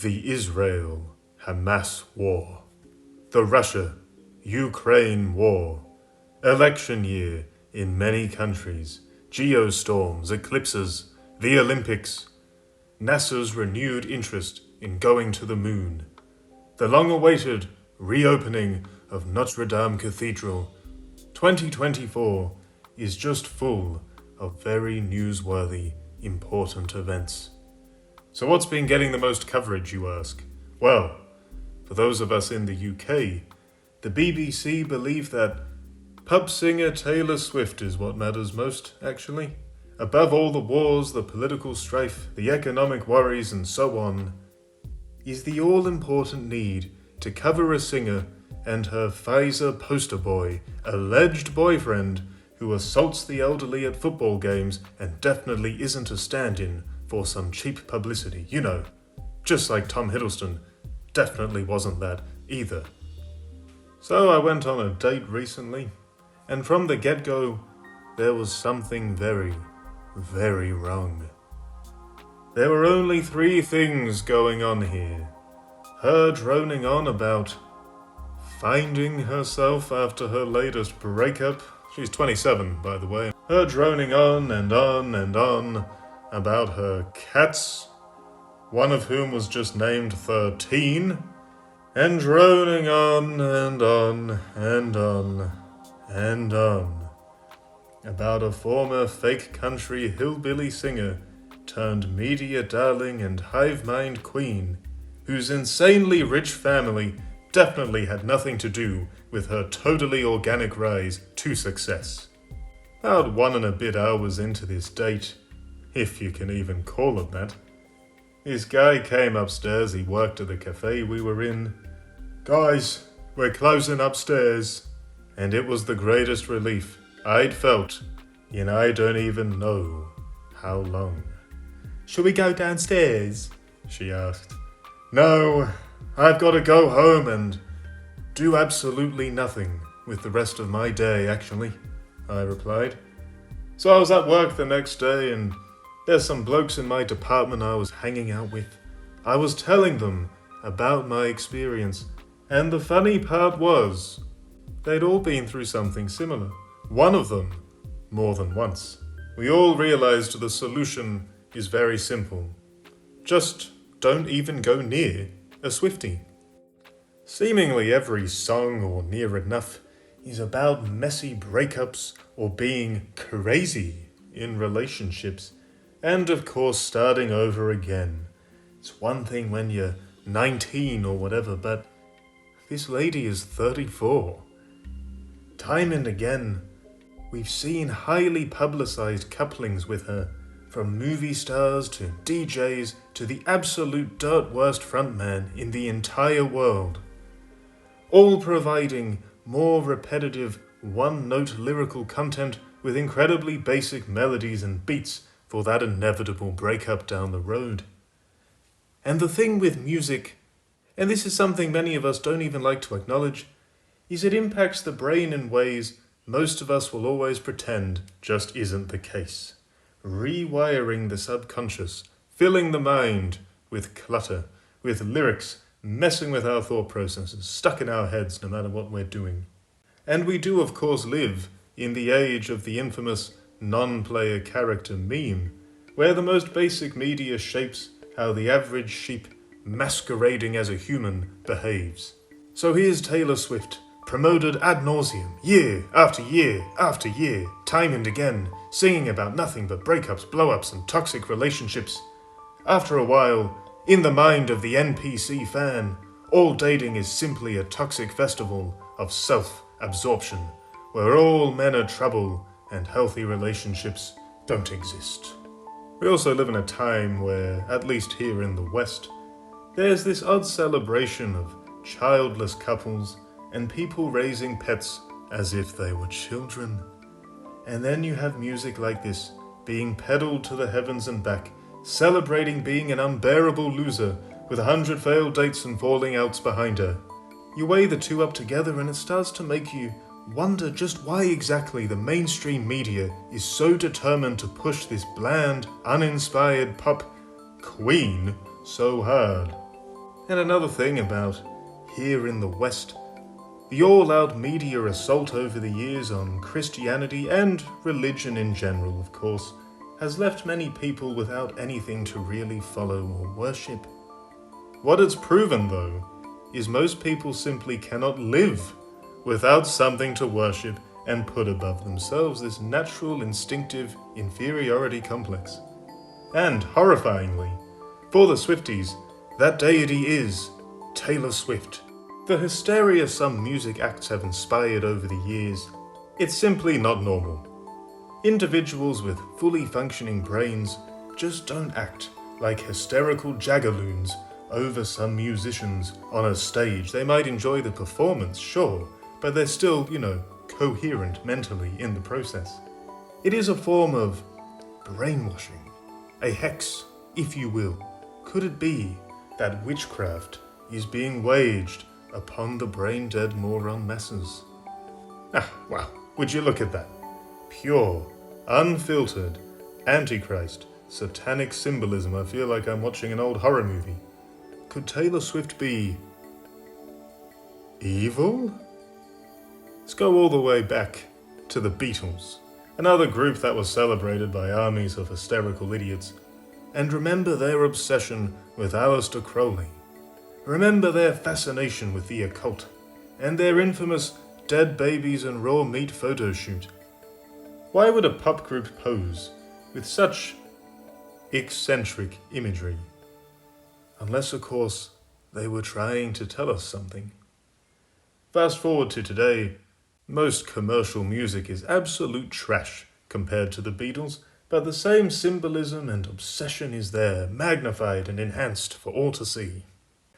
The Israel-Hamas war. The Russia-Ukraine war. Election year in many countries. Geostorms, eclipses, the Olympics. NASA's renewed interest in going to the moon. The long-awaited reopening of Notre Dame Cathedral. 2024 is just full of very newsworthy, important events. So what's been getting the most coverage, you ask? Well, for those of us in the UK, the BBC believe that pub singer Taylor Swift is what matters most, actually. Above all the wars, the political strife, the economic worries, and so on, is the all-important need to cover a singer and her Pfizer poster boy, alleged boyfriend, who assaults the elderly at football games and definitely isn't a stand-in for some cheap publicity, you know. Just like Tom Hiddleston definitely wasn't that either. So I went on a date recently, and from the get-go, there was something very, very wrong. There were only 3 things going on here. Her droning on about finding herself after her latest breakup. She's 27, by the way. Her droning on and on and on about her cats, one of whom was just named 13, and droning on and on and on and on about a former fake country hillbilly singer turned media darling and hive mind queen whose insanely rich family definitely had nothing to do with her totally organic rise to success. About 1 and a bit hours into this date, if you can even call it that, this guy came upstairs. He worked at the cafe we were in. Guys, we're closing upstairs. And it was the greatest relief I'd felt in I don't even know how long. Shall we go downstairs? She asked. No, I've got to go home and do absolutely nothing with the rest of my day, actually, I replied. So I was at work the next day, and there's some blokes in my department I was hanging out with. I was telling them about my experience, and the funny part was, they'd all been through something similar. One of them, more than once. We all realized the solution is very simple. Just don't even go near a Swiftie. Seemingly every song, or near enough, is about messy breakups or being crazy in relationships, and of course starting over again. It's one thing when you're 19 or whatever, but this lady is 34. Time and again, we've seen highly publicized couplings with her, from movie stars to DJs to the absolute dirt worst frontman in the entire world, all providing more repetitive, one-note lyrical content with incredibly basic melodies and beats for that inevitable breakup down the road. And the thing with music, and this is something many of us don't even like to acknowledge, is it impacts the brain in ways most of us will always pretend just isn't the case. Rewiring the subconscious, filling the mind with clutter, with lyrics messing with our thought processes, stuck in our heads no matter what we're doing. And we do, of course, live in the age of the infamous non-player character meme, where the most basic media shapes how the average sheep masquerading as a human behaves. So here's Taylor Swift, promoted ad nauseum, year after year after year, time and again, singing about nothing but breakups, blow-ups, and toxic relationships. After a while, in the mind of the NPC fan, all dating is simply a toxic festival of self-absorption, where all men are trouble and healthy relationships don't exist. We also live in a time where, at least here in the West, there's this odd celebration of childless couples and people raising pets as if they were children. And then you have music like this being peddled to the heavens and back, celebrating being an unbearable loser with 100 failed dates and falling outs behind her. You weigh the two up together and it starts to make you wonder just why exactly the mainstream media is so determined to push this bland, uninspired pop queen so hard. And another thing about here in the West, the all-out media assault over the years on Christianity and religion in general, of course, has left many people without anything to really follow or worship. What it's proven, though, is most people simply cannot live without something to worship and put above themselves, this natural, instinctive inferiority complex. And, horrifyingly, for the Swifties, that deity is Taylor Swift. The hysteria some music acts have inspired over the years, it's simply not normal. Individuals with fully functioning brains just don't act like hysterical jagaloons over some musicians on a stage. They might enjoy the performance, sure, but they're still, coherent mentally in the process. It is a form of brainwashing, a hex, if you will. Could it be that witchcraft is being waged upon the brain-dead moron masses? Wow, would you look at that? Pure, unfiltered, antichrist, satanic symbolism. I feel like I'm watching an old horror movie. Could Taylor Swift be evil? Let's go all the way back to the Beatles, another group that was celebrated by armies of hysterical idiots. And remember their obsession with Aleister Crowley. Remember their fascination with the occult, and their infamous dead babies and raw meat photo shoot. Why would a pop group pose with such eccentric imagery? Unless, of course, they were trying to tell us something. Fast forward to today, most commercial music is absolute trash compared to the Beatles, but the same symbolism and obsession is there, magnified and enhanced for all to see.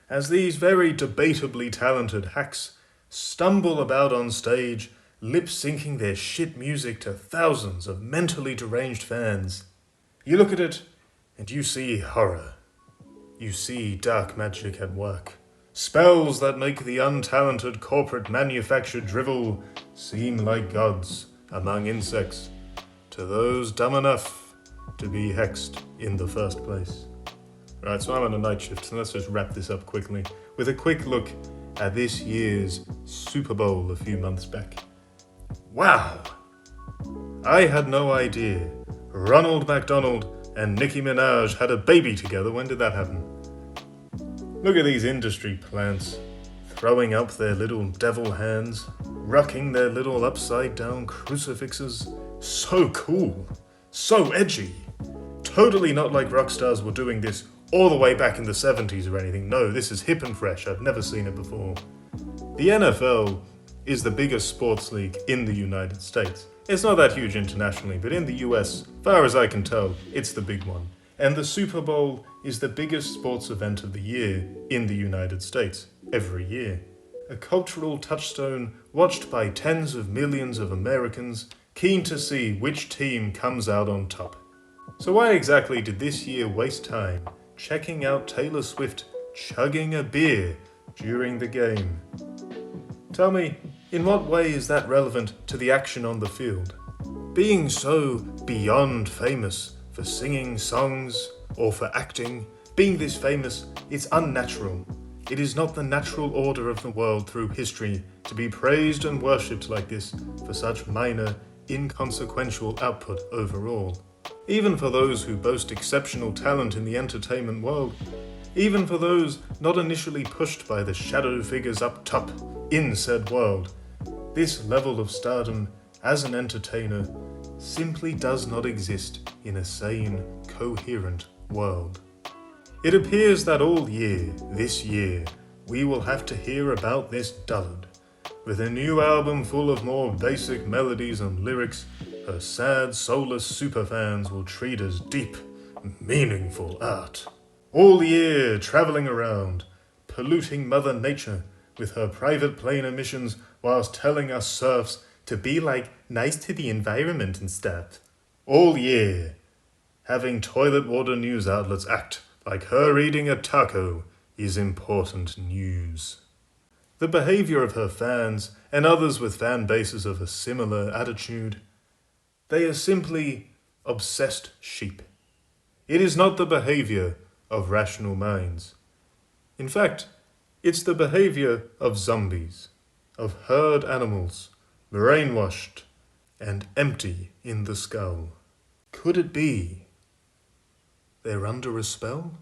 As these very debatably talented hacks stumble about on stage, lip-syncing their shit music to thousands of mentally deranged fans, you look at it and you see horror. You see dark magic at work. Spells that make the untalented corporate manufactured drivel seem like gods among insects to those dumb enough to be hexed in the first place. Right, so I'm on a night shift, so let's just wrap this up quickly with a quick look at this year's Super Bowl a few months back. Wow! I had no idea Ronald McDonald and Nicki Minaj had a baby together. When did that happen? Look at these industry plants, throwing up their little devil hands, rocking their little upside-down crucifixes. So cool, so edgy. Totally not like rock stars were doing this all the way back in the 70s or anything. No, this is hip and fresh. I've never seen it before. The NFL is the biggest sports league in the United States. It's not that huge internationally, but in the US, far as I can tell, it's the big one. And the Super Bowl is the biggest sports event of the year in the United States, every year. A cultural touchstone watched by tens of millions of Americans, keen to see which team comes out on top. So why exactly did this year waste time checking out Taylor Swift chugging a beer during the game? Tell me, in what way is that relevant to the action on the field? Being so beyond famous for singing songs or for acting, being this famous, it's unnatural. It is not the natural order of the world through history to be praised and worshipped like this for such minor, inconsequential output overall. Even for those who boast exceptional talent in the entertainment world, even for those not initially pushed by the shadow figures up top in said world, this level of stardom as an entertainer simply does not exist in a sane, coherent world. It appears that all year, this year, we will have to hear about this dullard. With a new album full of more basic melodies and lyrics, her sad, soulless superfans will treat as deep, meaningful art. All year, traveling around, polluting Mother Nature with her private plane emissions whilst telling us serfs to be nice to the environment and stuff. All year, having toilet water news outlets act like her eating a taco is important news. The behavior of her fans and others with fan bases of a similar attitude, they are simply obsessed sheep. It is not the behavior of rational minds. In fact, it's the behavior of zombies, of herd animals, brainwashed and empty in the skull. Could it be they're under a spell?